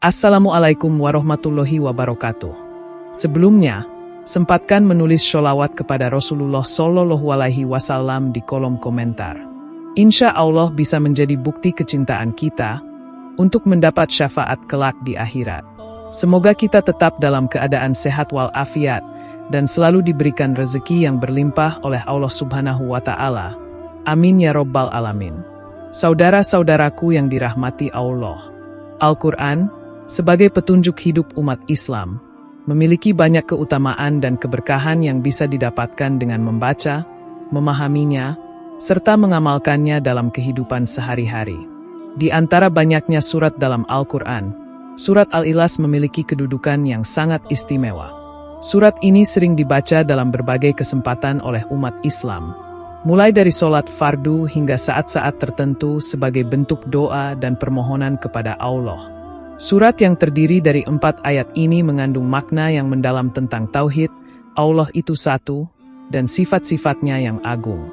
Assalamualaikum warahmatullahi wabarakatuh. Sebelumnya, sempatkan menulis sholawat kepada Rasulullah Shallallahu Alaihi Wasallam di kolom komentar. Insya Allah bisa menjadi bukti kecintaan kita untuk mendapat syafaat kelak di akhirat. Semoga kita tetap dalam keadaan sehat walafiat dan selalu diberikan rezeki yang berlimpah oleh Allah Subhanahu wa Ta'ala. Amin ya Rabbal Alamin. Saudara-saudaraku yang dirahmati Allah, Al-Quran sebagai petunjuk hidup umat Islam memiliki banyak keutamaan dan keberkahan yang bisa didapatkan dengan membaca, memahaminya, serta mengamalkannya dalam kehidupan sehari-hari. Di antara banyaknya surat dalam Al-Quran, surat Al-Ikhlas memiliki kedudukan yang sangat istimewa. Surat ini sering dibaca dalam berbagai kesempatan oleh umat Islam, mulai dari sholat fardu hingga saat-saat tertentu sebagai bentuk doa dan permohonan kepada Allah. Surat yang terdiri dari 4 ayat ini mengandung makna yang mendalam tentang tauhid, Allah itu satu, dan sifat-sifatnya yang agung.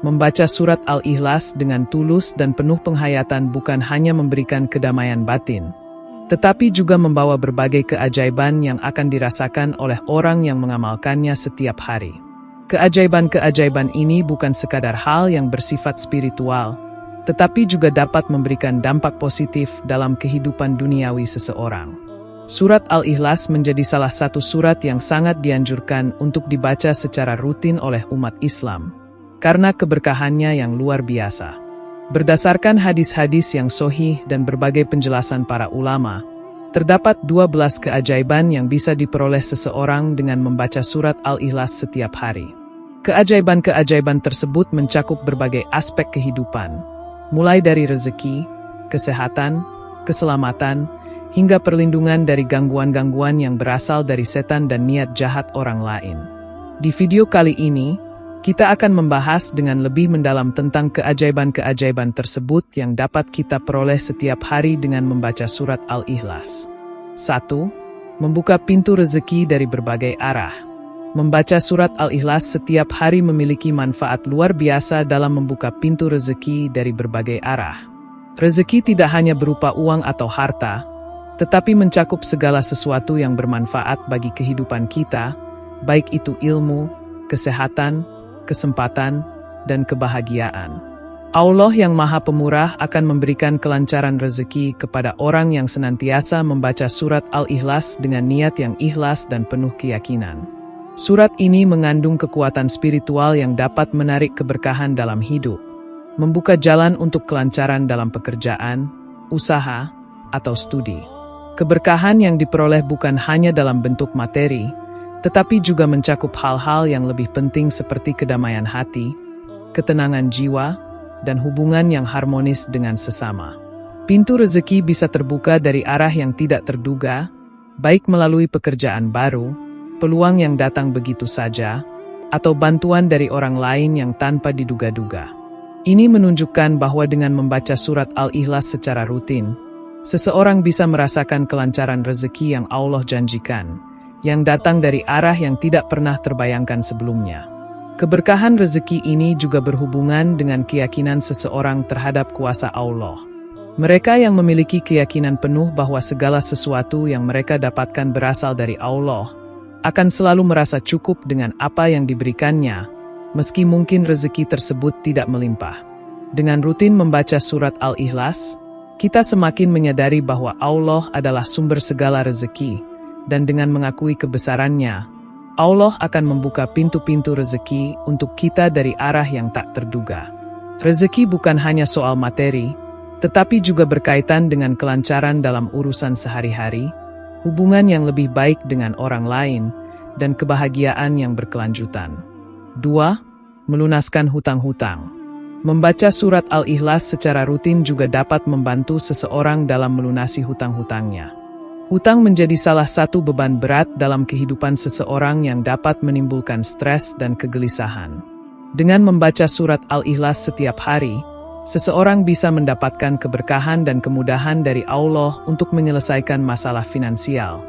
Membaca surat Al-Ikhlas dengan tulus dan penuh penghayatan bukan hanya memberikan kedamaian batin, tetapi juga membawa berbagai keajaiban yang akan dirasakan oleh orang yang mengamalkannya setiap hari. Keajaiban-keajaiban ini bukan sekadar hal yang bersifat spiritual, tetapi juga dapat memberikan dampak positif dalam kehidupan duniawi seseorang. Surat Al-Ikhlas menjadi salah satu surat yang sangat dianjurkan untuk dibaca secara rutin oleh umat Islam, karena keberkahannya yang luar biasa. Berdasarkan hadis-hadis yang sahih dan berbagai penjelasan para ulama, terdapat 12 keajaiban yang bisa diperoleh seseorang dengan membaca surat Al-Ikhlas setiap hari. Keajaiban-keajaiban tersebut mencakup berbagai aspek kehidupan, mulai dari rezeki, kesehatan, keselamatan, hingga perlindungan dari gangguan-gangguan yang berasal dari setan dan niat jahat orang lain. Di video kali ini, kita akan membahas dengan lebih mendalam tentang keajaiban-keajaiban tersebut yang dapat kita peroleh setiap hari dengan membaca surat Al-Ikhlas. 1. Membuka pintu rezeki dari berbagai arah. Membaca surat Al-Ikhlas setiap hari memiliki manfaat luar biasa dalam membuka pintu rezeki dari berbagai arah. Rezeki tidak hanya berupa uang atau harta, tetapi mencakup segala sesuatu yang bermanfaat bagi kehidupan kita, baik itu ilmu, kesehatan, kesempatan, dan kebahagiaan. Allah yang Maha Pemurah akan memberikan kelancaran rezeki kepada orang yang senantiasa membaca surat Al-Ikhlas dengan niat yang ikhlas dan penuh keyakinan. Surat ini mengandung kekuatan spiritual yang dapat menarik keberkahan dalam hidup, membuka jalan untuk kelancaran dalam pekerjaan, usaha, atau studi. Keberkahan yang diperoleh bukan hanya dalam bentuk materi, tetapi juga mencakup hal-hal yang lebih penting seperti kedamaian hati, ketenangan jiwa, dan hubungan yang harmonis dengan sesama. Pintu rezeki bisa terbuka dari arah yang tidak terduga, baik melalui pekerjaan baru, peluang yang datang begitu saja, atau bantuan dari orang lain yang tanpa diduga-duga. Ini menunjukkan bahwa dengan membaca surat Al-Ikhlas secara rutin, seseorang bisa merasakan kelancaran rezeki yang Allah janjikan, yang datang dari arah yang tidak pernah terbayangkan sebelumnya. Keberkahan rezeki ini juga berhubungan dengan keyakinan seseorang terhadap kuasa Allah. Mereka yang memiliki keyakinan penuh bahwa segala sesuatu yang mereka dapatkan berasal dari Allah, akan selalu merasa cukup dengan apa yang diberikannya, meski mungkin rezeki tersebut tidak melimpah. Dengan rutin membaca surat Al-Ikhlas, kita semakin menyadari bahwa Allah adalah sumber segala rezeki, dan dengan mengakui kebesarannya, Allah akan membuka pintu-pintu rezeki untuk kita dari arah yang tak terduga. Rezeki bukan hanya soal materi, tetapi juga berkaitan dengan kelancaran dalam urusan sehari-hari, hubungan yang lebih baik dengan orang lain, dan kebahagiaan yang berkelanjutan. 2. Melunaskan hutang-hutang. Membaca surat Al-Ikhlas secara rutin juga dapat membantu seseorang dalam melunasi hutang-hutangnya. Hutang menjadi salah satu beban berat dalam kehidupan seseorang yang dapat menimbulkan stres dan kegelisahan. Dengan membaca surat Al-Ikhlas setiap hari, seseorang bisa mendapatkan keberkahan dan kemudahan dari Allah untuk menyelesaikan masalah finansial,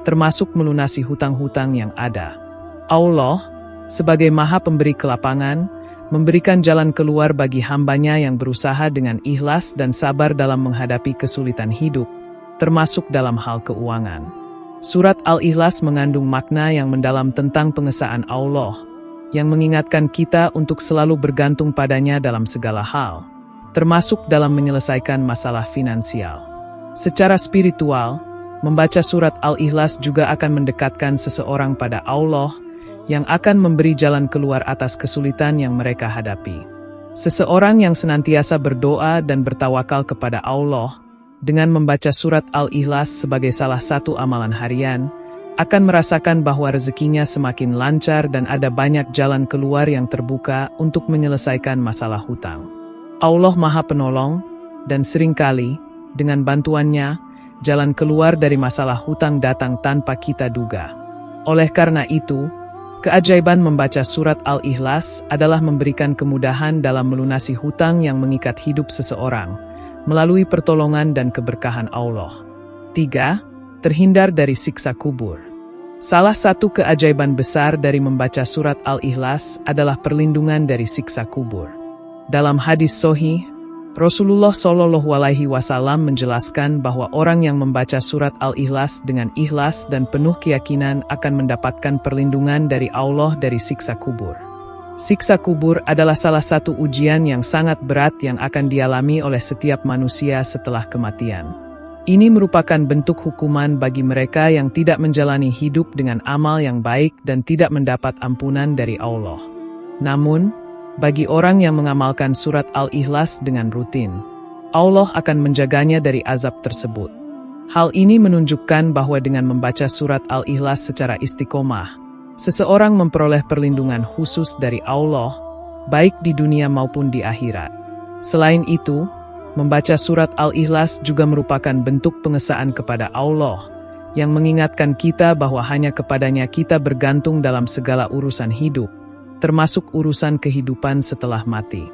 termasuk melunasi hutang-hutang yang ada. Allah, sebagai Maha Pemberi kelapangan, memberikan jalan keluar bagi hambanya yang berusaha dengan ikhlas dan sabar dalam menghadapi kesulitan hidup, termasuk dalam hal keuangan. Surat Al-Ikhlas mengandung makna yang mendalam tentang pengesaan Allah, yang mengingatkan kita untuk selalu bergantung padanya dalam segala hal, termasuk dalam menyelesaikan masalah finansial. Secara spiritual, membaca surat Al-Ikhlas juga akan mendekatkan seseorang pada Allah, yang akan memberi jalan keluar atas kesulitan yang mereka hadapi. Seseorang yang senantiasa berdoa dan bertawakal kepada Allah, dengan membaca surat Al-Ikhlas sebagai salah satu amalan harian, akan merasakan bahwa rezekinya semakin lancar dan ada banyak jalan keluar yang terbuka untuk menyelesaikan masalah hutang. Allah Maha Penolong, dan seringkali, dengan bantuannya, jalan keluar dari masalah hutang datang tanpa kita duga. Oleh karena itu, keajaiban membaca surat Al-Ikhlas adalah memberikan kemudahan dalam melunasi hutang yang mengikat hidup seseorang, melalui pertolongan dan keberkahan Allah. 3. Terhindar dari siksa kubur. Salah satu keajaiban besar dari membaca surat Al-Ikhlas adalah perlindungan dari siksa kubur. Dalam hadis sahih, Rasulullah SAW menjelaskan bahwa orang yang membaca surat Al-Ikhlas dengan ikhlas dan penuh keyakinan akan mendapatkan perlindungan dari Allah dari siksa kubur. Siksa kubur adalah salah satu ujian yang sangat berat yang akan dialami oleh setiap manusia setelah kematian. Ini merupakan bentuk hukuman bagi mereka yang tidak menjalani hidup dengan amal yang baik dan tidak mendapat ampunan dari Allah. Namun, bagi orang yang mengamalkan surat Al-Ikhlas dengan rutin, Allah akan menjaganya dari azab tersebut. Hal ini menunjukkan bahwa dengan membaca surat Al-Ikhlas secara istiqomah, seseorang memperoleh perlindungan khusus dari Allah, baik di dunia maupun di akhirat. Selain itu, membaca surat Al-Ikhlas juga merupakan bentuk pengesaan kepada Allah, yang mengingatkan kita bahwa hanya kepadanya kita bergantung dalam segala urusan hidup, termasuk urusan kehidupan setelah mati.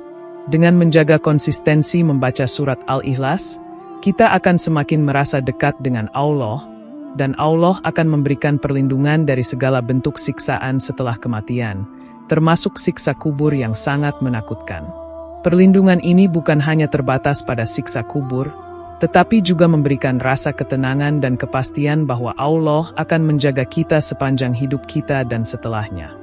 Dengan menjaga konsistensi membaca surat Al-Ikhlas, kita akan semakin merasa dekat dengan Allah, dan Allah akan memberikan perlindungan dari segala bentuk siksaan setelah kematian, termasuk siksa kubur yang sangat menakutkan. Perlindungan ini bukan hanya terbatas pada siksa kubur, tetapi juga memberikan rasa ketenangan dan kepastian bahwa Allah akan menjaga kita sepanjang hidup kita dan setelahnya.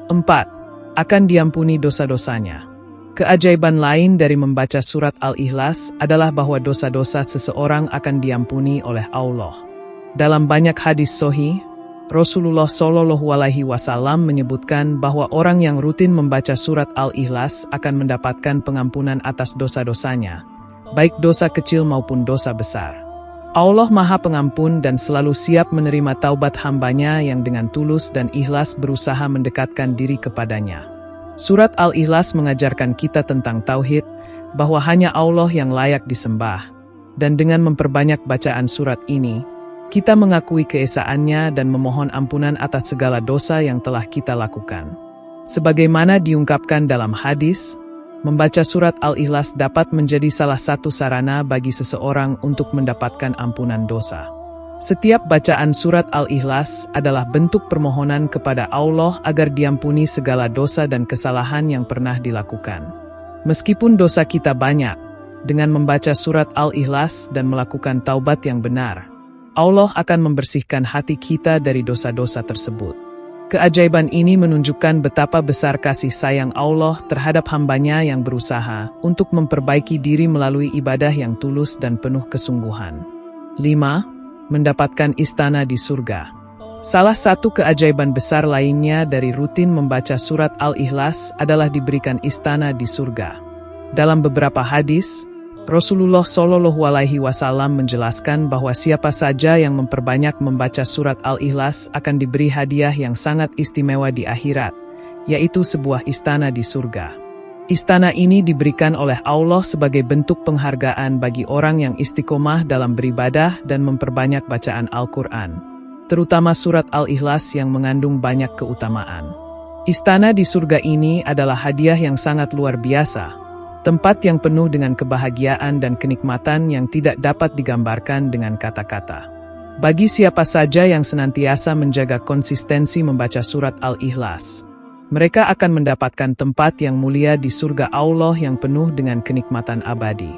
4. Akan diampuni dosa-dosanya. Keajaiban lain dari membaca surat Al-Ikhlas adalah bahwa dosa-dosa seseorang akan diampuni oleh Allah. Dalam banyak hadis sahih, Rasulullah SAW menyebutkan bahwa orang yang rutin membaca surat Al-Ikhlas akan mendapatkan pengampunan atas dosa-dosanya, baik dosa kecil maupun dosa besar. Allah Maha Pengampun dan selalu siap menerima taubat hambanya yang dengan tulus dan ikhlas berusaha mendekatkan diri kepadanya. Surat Al-Ikhlas mengajarkan kita tentang tauhid, bahwa hanya Allah yang layak disembah, dan dengan memperbanyak bacaan surat ini, kita mengakui keesaannya dan memohon ampunan atas segala dosa yang telah kita lakukan. Sebagaimana diungkapkan dalam hadis, membaca surat Al-Ikhlas dapat menjadi salah satu sarana bagi seseorang untuk mendapatkan ampunan dosa. Setiap bacaan surat Al-Ikhlas adalah bentuk permohonan kepada Allah agar diampuni segala dosa dan kesalahan yang pernah dilakukan. Meskipun dosa kita banyak, dengan membaca surat Al-Ikhlas dan melakukan taubat yang benar, Allah akan membersihkan hati kita dari dosa-dosa tersebut. Keajaiban ini menunjukkan betapa besar kasih sayang Allah terhadap hambanya yang berusaha untuk memperbaiki diri melalui ibadah yang tulus dan penuh kesungguhan. 5. Mendapatkan istana di surga. Salah satu keajaiban besar lainnya dari rutin membaca surat Al-Ikhlas adalah diberikan istana di surga. Dalam beberapa hadis, Rasulullah SAW menjelaskan bahwa siapa saja yang memperbanyak membaca surat Al-Ikhlas akan diberi hadiah yang sangat istimewa di akhirat, yaitu sebuah istana di surga. Istana ini diberikan oleh Allah sebagai bentuk penghargaan bagi orang yang istiqomah dalam beribadah dan memperbanyak bacaan Al-Quran, terutama surat Al-Ikhlas yang mengandung banyak keutamaan. Istana di surga ini adalah hadiah yang sangat luar biasa, tempat yang penuh dengan kebahagiaan dan kenikmatan yang tidak dapat digambarkan dengan kata-kata. Bagi siapa saja yang senantiasa menjaga konsistensi membaca surat Al-Ikhlas, mereka akan mendapatkan tempat yang mulia di surga Allah yang penuh dengan kenikmatan abadi.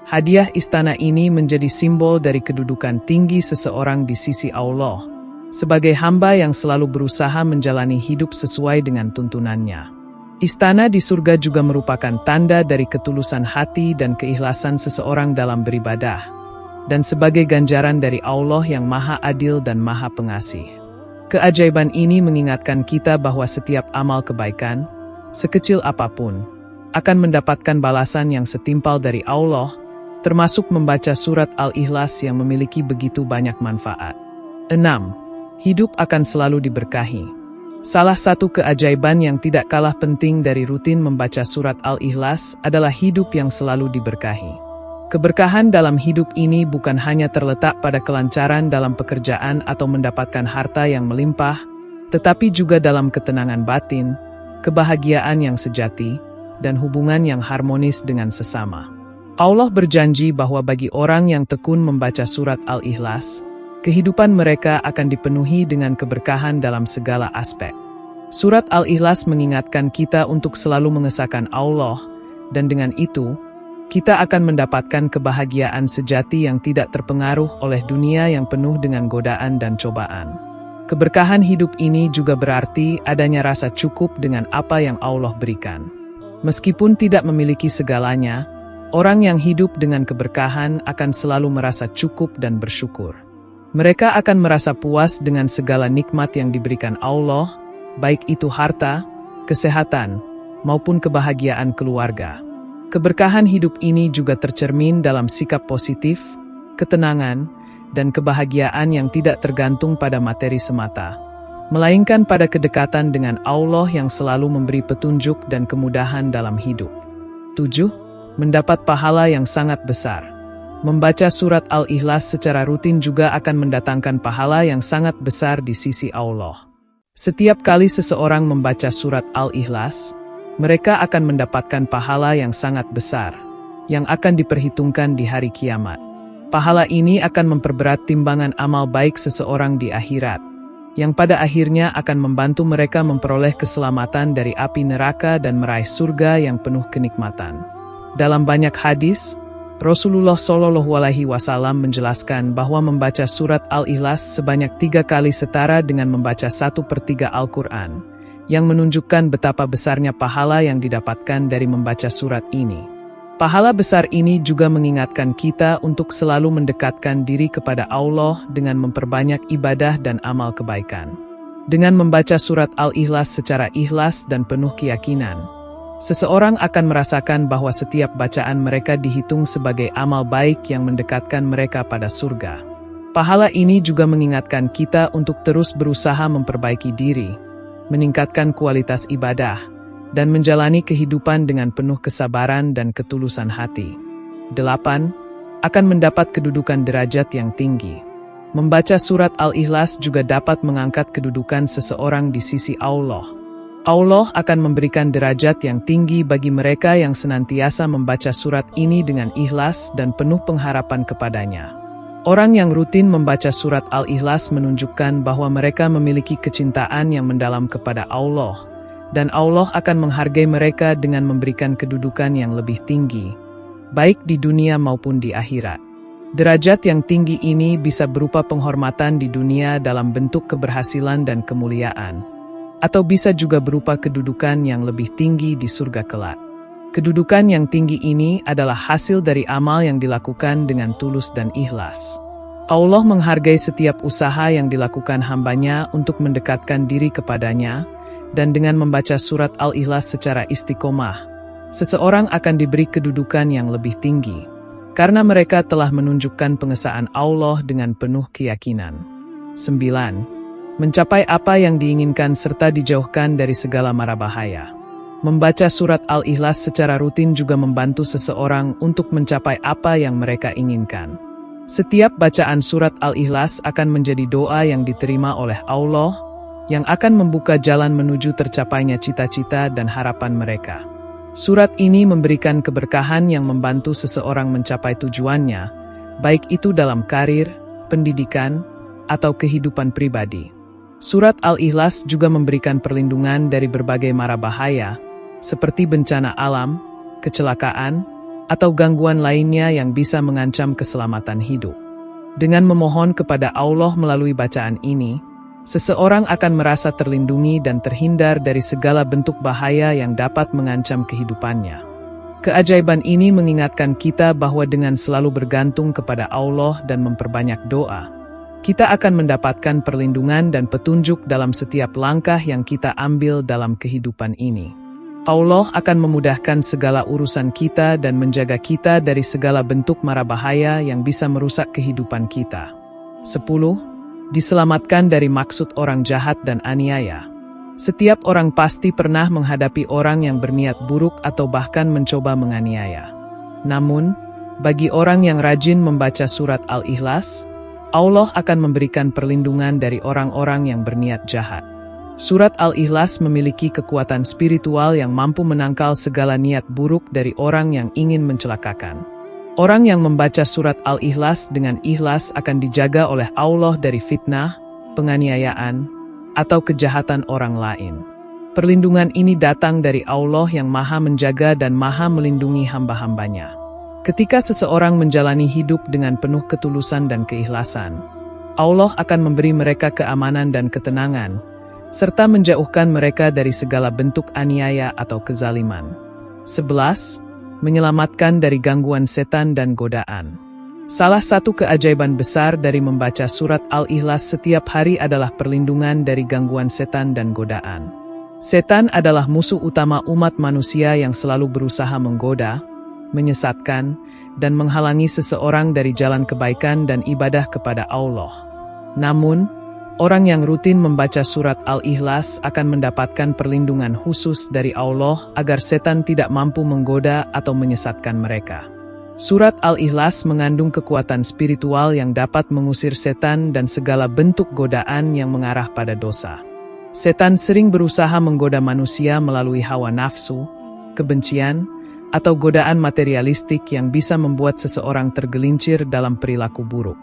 Hadiah istana ini menjadi simbol dari kedudukan tinggi seseorang di sisi Allah, sebagai hamba yang selalu berusaha menjalani hidup sesuai dengan tuntunannya. Istana di surga juga merupakan tanda dari ketulusan hati dan keikhlasan seseorang dalam beribadah, dan sebagai ganjaran dari Allah yang Maha Adil dan Maha Pengasih. Keajaiban ini mengingatkan kita bahwa setiap amal kebaikan, sekecil apapun, akan mendapatkan balasan yang setimpal dari Allah, termasuk membaca surat Al-Ikhlas yang memiliki begitu banyak manfaat. 6. Hidup akan selalu diberkahi. Salah satu keajaiban yang tidak kalah penting dari rutin membaca surat Al-Ikhlas adalah hidup yang selalu diberkahi. Keberkahan dalam hidup ini bukan hanya terletak pada kelancaran dalam pekerjaan atau mendapatkan harta yang melimpah, tetapi juga dalam ketenangan batin, kebahagiaan yang sejati, dan hubungan yang harmonis dengan sesama. Allah berjanji bahwa bagi orang yang tekun membaca surat Al-Ikhlas, kehidupan mereka akan dipenuhi dengan keberkahan dalam segala aspek. Surat Al-Ikhlas mengingatkan kita untuk selalu mengesahkan Allah, dan dengan itu, kita akan mendapatkan kebahagiaan sejati yang tidak terpengaruh oleh dunia yang penuh dengan godaan dan cobaan. Keberkahan hidup ini juga berarti adanya rasa cukup dengan apa yang Allah berikan. Meskipun tidak memiliki segalanya, orang yang hidup dengan keberkahan akan selalu merasa cukup dan bersyukur. Mereka akan merasa puas dengan segala nikmat yang diberikan Allah, baik itu harta, kesehatan, maupun kebahagiaan keluarga. Keberkahan hidup ini juga tercermin dalam sikap positif, ketenangan, dan kebahagiaan yang tidak tergantung pada materi semata, melainkan pada kedekatan dengan Allah yang selalu memberi petunjuk dan kemudahan dalam hidup. 7. Mendapat pahala yang sangat besar. Membaca surat Al-Ikhlas secara rutin juga akan mendatangkan pahala yang sangat besar di sisi Allah. Setiap kali seseorang membaca surat Al-Ikhlas, mereka akan mendapatkan pahala yang sangat besar, yang akan diperhitungkan di hari kiamat. Pahala ini akan memperberat timbangan amal baik seseorang di akhirat, yang pada akhirnya akan membantu mereka memperoleh keselamatan dari api neraka dan meraih surga yang penuh kenikmatan. Dalam banyak hadis, Rasulullah SAW menjelaskan bahwa membaca surat Al-Ikhlas sebanyak 3 kali setara dengan membaca 1/3 Al-Quran, yang menunjukkan betapa besarnya pahala yang didapatkan dari membaca surat ini. Pahala besar ini juga mengingatkan kita untuk selalu mendekatkan diri kepada Allah dengan memperbanyak ibadah dan amal kebaikan. Dengan membaca surat Al-Ikhlas secara ikhlas dan penuh keyakinan, seseorang akan merasakan bahwa setiap bacaan mereka dihitung sebagai amal baik yang mendekatkan mereka pada surga. Pahala ini juga mengingatkan kita untuk terus berusaha memperbaiki diri, meningkatkan kualitas ibadah, dan menjalani kehidupan dengan penuh kesabaran dan ketulusan hati. 8. Akan mendapat kedudukan derajat yang tinggi. Membaca surat Al-Ikhlas juga dapat mengangkat kedudukan seseorang di sisi Allah. Allah akan memberikan derajat yang tinggi bagi mereka yang senantiasa membaca surat ini dengan ikhlas dan penuh pengharapan kepadanya. Orang yang rutin membaca surat Al-Ikhlas menunjukkan bahwa mereka memiliki kecintaan yang mendalam kepada Allah, dan Allah akan menghargai mereka dengan memberikan kedudukan yang lebih tinggi, baik di dunia maupun di akhirat. Derajat yang tinggi ini bisa berupa penghormatan di dunia dalam bentuk keberhasilan dan kemuliaan, atau bisa juga berupa kedudukan yang lebih tinggi di surga kelak. Kedudukan yang tinggi ini adalah hasil dari amal yang dilakukan dengan tulus dan ikhlas. Allah menghargai setiap usaha yang dilakukan hambanya untuk mendekatkan diri kepadanya, dan dengan membaca surat Al-Ikhlas secara istiqomah, seseorang akan diberi kedudukan yang lebih tinggi, karena mereka telah menunjukkan pengesaan Allah dengan penuh keyakinan. 9. Mencapai apa yang diinginkan serta dijauhkan dari segala mara bahaya. Membaca surat Al-Ikhlas secara rutin juga membantu seseorang untuk mencapai apa yang mereka inginkan. Setiap bacaan surat Al-Ikhlas akan menjadi doa yang diterima oleh Allah, yang akan membuka jalan menuju tercapainya cita-cita dan harapan mereka. Surat ini memberikan keberkahan yang membantu seseorang mencapai tujuannya, baik itu dalam karir, pendidikan, atau kehidupan pribadi. Surat Al-Ikhlas juga memberikan perlindungan dari berbagai mara bahaya, seperti bencana alam, kecelakaan, atau gangguan lainnya yang bisa mengancam keselamatan hidup. Dengan memohon kepada Allah melalui bacaan ini, seseorang akan merasa terlindungi dan terhindar dari segala bentuk bahaya yang dapat mengancam kehidupannya. Keajaiban ini mengingatkan kita bahwa dengan selalu bergantung kepada Allah dan memperbanyak doa, kita akan mendapatkan perlindungan dan petunjuk dalam setiap langkah yang kita ambil dalam kehidupan ini. Allah akan memudahkan segala urusan kita dan menjaga kita dari segala bentuk mara bahaya yang bisa merusak kehidupan kita. 10. Diselamatkan dari maksud orang jahat dan aniaya. Setiap orang pasti pernah menghadapi orang yang berniat buruk atau bahkan mencoba menganiaya. Namun, bagi orang yang rajin membaca surat Al-Ikhlas, Allah akan memberikan perlindungan dari orang-orang yang berniat jahat. Surat Al-Ikhlas memiliki kekuatan spiritual yang mampu menangkal segala niat buruk dari orang yang ingin mencelakakan. Orang yang membaca surat Al-Ikhlas dengan ikhlas akan dijaga oleh Allah dari fitnah, penganiayaan, atau kejahatan orang lain. Perlindungan ini datang dari Allah yang Maha Menjaga dan Maha Melindungi hamba-hambanya. Ketika seseorang menjalani hidup dengan penuh ketulusan dan keikhlasan, Allah akan memberi mereka keamanan dan ketenangan, serta menjauhkan mereka dari segala bentuk aniaya atau kezaliman. 11. Menyelamatkan dari gangguan setan dan godaan. Salah satu keajaiban besar dari membaca surat Al-Ikhlas setiap hari adalah perlindungan dari gangguan setan dan godaan. Setan adalah musuh utama umat manusia yang selalu berusaha menggoda, menyesatkan, dan menghalangi seseorang dari jalan kebaikan dan ibadah kepada Allah. Namun, orang yang rutin membaca surat Al-Ikhlas akan mendapatkan perlindungan khusus dari Allah agar setan tidak mampu menggoda atau menyesatkan mereka. Surat Al-Ikhlas mengandung kekuatan spiritual yang dapat mengusir setan dan segala bentuk godaan yang mengarah pada dosa. Setan sering berusaha menggoda manusia melalui hawa nafsu, kebencian, atau godaan materialistik yang bisa membuat seseorang tergelincir dalam perilaku buruk.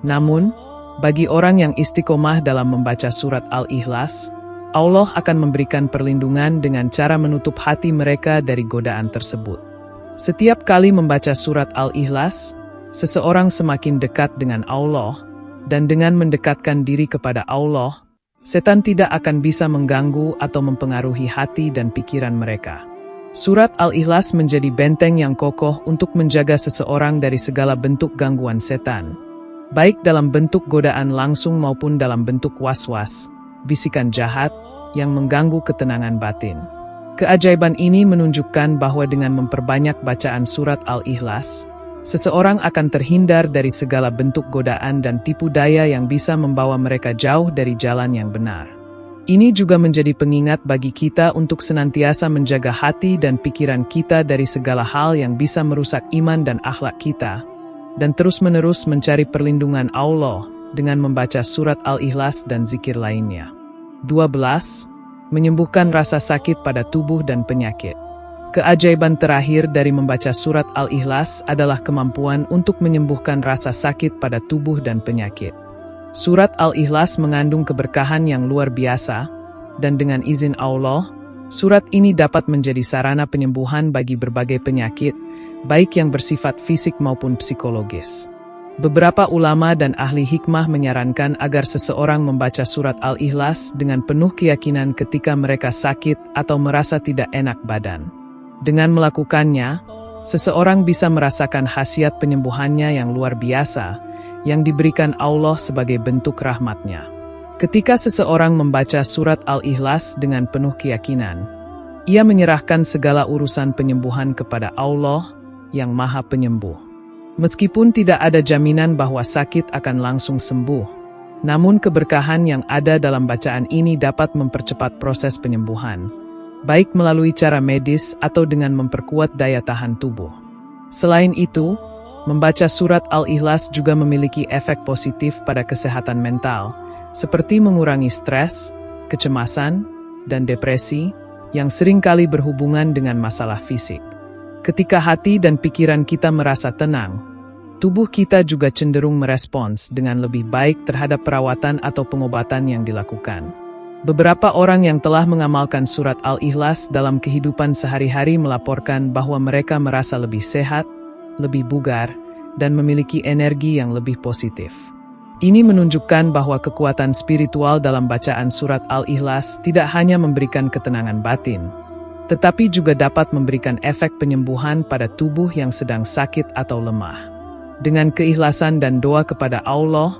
Namun, bagi orang yang istiqomah dalam membaca surat Al-Ikhlas, Allah akan memberikan perlindungan dengan cara menutup hati mereka dari godaan tersebut. Setiap kali membaca surat Al-Ikhlas, seseorang semakin dekat dengan Allah, dan dengan mendekatkan diri kepada Allah, setan tidak akan bisa mengganggu atau mempengaruhi hati dan pikiran mereka. Surat Al-Ikhlas menjadi benteng yang kokoh untuk menjaga seseorang dari segala bentuk gangguan setan, baik dalam bentuk godaan langsung maupun dalam bentuk was-was, bisikan jahat, yang mengganggu ketenangan batin. Keajaiban ini menunjukkan bahwa dengan memperbanyak bacaan surat Al-Ikhlas, seseorang akan terhindar dari segala bentuk godaan dan tipu daya yang bisa membawa mereka jauh dari jalan yang benar. Ini juga menjadi pengingat bagi kita untuk senantiasa menjaga hati dan pikiran kita dari segala hal yang bisa merusak iman dan akhlak kita, dan terus-menerus mencari perlindungan Allah dengan membaca surat Al-Ikhlas dan zikir lainnya. 12. Menyembuhkan rasa sakit pada tubuh dan penyakit. Keajaiban terakhir dari membaca surat Al-Ikhlas adalah kemampuan untuk menyembuhkan rasa sakit pada tubuh dan penyakit. Surat Al-Ikhlas mengandung keberkahan yang luar biasa, dan dengan izin Allah, surat ini dapat menjadi sarana penyembuhan bagi berbagai penyakit, baik yang bersifat fisik maupun psikologis. Beberapa ulama dan ahli hikmah menyarankan agar seseorang membaca surat Al-Ikhlas dengan penuh keyakinan ketika mereka sakit atau merasa tidak enak badan. Dengan melakukannya, seseorang bisa merasakan khasiat penyembuhannya yang luar biasa, yang diberikan Allah sebagai bentuk rahmat-Nya. Ketika seseorang membaca surat Al-Ikhlas dengan penuh keyakinan, ia menyerahkan segala urusan penyembuhan kepada Allah yang Maha Penyembuh. Meskipun tidak ada jaminan bahwa sakit akan langsung sembuh, namun keberkahan yang ada dalam bacaan ini dapat mempercepat proses penyembuhan, baik melalui cara medis atau dengan memperkuat daya tahan tubuh. Selain itu, membaca surat Al-Ikhlas juga memiliki efek positif pada kesehatan mental, seperti mengurangi stres, kecemasan, dan depresi, yang seringkali berhubungan dengan masalah fisik. Ketika hati dan pikiran kita merasa tenang, tubuh kita juga cenderung merespons dengan lebih baik terhadap perawatan atau pengobatan yang dilakukan. Beberapa orang yang telah mengamalkan surat Al-Ikhlas dalam kehidupan sehari-hari melaporkan bahwa mereka merasa lebih sehat, lebih bugar, dan memiliki energi yang lebih positif. Ini menunjukkan bahwa kekuatan spiritual dalam bacaan surat Al-Ikhlas tidak hanya memberikan ketenangan batin, tetapi juga dapat memberikan efek penyembuhan pada tubuh yang sedang sakit atau lemah. Dengan keikhlasan dan doa kepada Allah,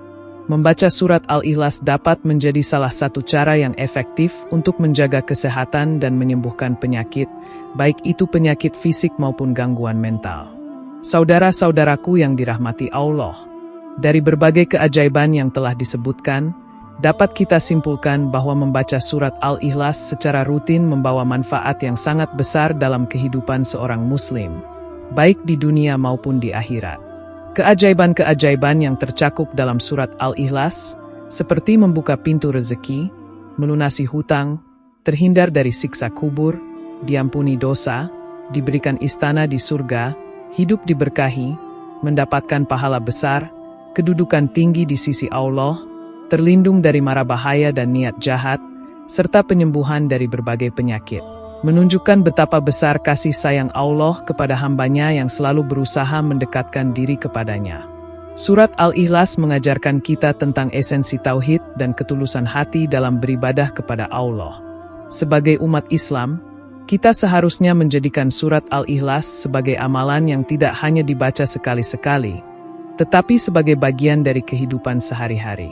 membaca surat Al-Ikhlas dapat menjadi salah satu cara yang efektif untuk menjaga kesehatan dan menyembuhkan penyakit, baik itu penyakit fisik maupun gangguan mental. Saudara-saudaraku yang dirahmati Allah, dari berbagai keajaiban yang telah disebutkan, dapat kita simpulkan bahwa membaca surat Al-Ikhlas secara rutin membawa manfaat yang sangat besar dalam kehidupan seorang Muslim, baik di dunia maupun di akhirat. Keajaiban-keajaiban yang tercakup dalam surat Al-Ikhlas, seperti membuka pintu rezeki, melunasi hutang, terhindar dari siksa kubur, diampuni dosa, diberikan istana di surga, hidup diberkahi, mendapatkan pahala besar, kedudukan tinggi di sisi Allah, terlindung dari mara bahaya dan niat jahat, serta penyembuhan dari berbagai penyakit. Menunjukkan betapa besar kasih sayang Allah kepada hambanya yang selalu berusaha mendekatkan diri kepadanya. Surat Al-Ikhlas mengajarkan kita tentang esensi tauhid dan ketulusan hati dalam beribadah kepada Allah. Sebagai umat Islam, kita seharusnya menjadikan surat Al-Ikhlas sebagai amalan yang tidak hanya dibaca sekali-sekali, tetapi sebagai bagian dari kehidupan sehari-hari.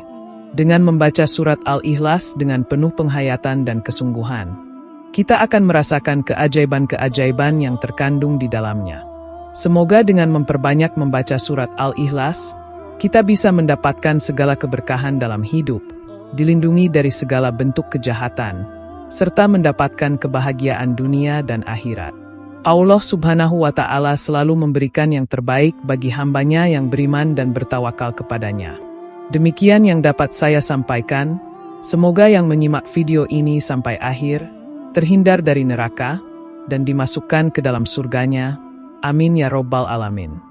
Dengan membaca surat Al-Ikhlas dengan penuh penghayatan dan kesungguhan, kita akan merasakan keajaiban-keajaiban yang terkandung di dalamnya. Semoga dengan memperbanyak membaca surat Al-Ikhlas, kita bisa mendapatkan segala keberkahan dalam hidup, dilindungi dari segala bentuk kejahatan, serta mendapatkan kebahagiaan dunia dan akhirat. Allah Subhanahu wa Ta'ala selalu memberikan yang terbaik bagi hambanya yang beriman dan bertawakal kepadanya. Demikian yang dapat saya sampaikan. Semoga yang menyimak video ini sampai akhir terhindar dari neraka dan dimasukkan ke dalam surganya. Amin ya Rabbal Alamin.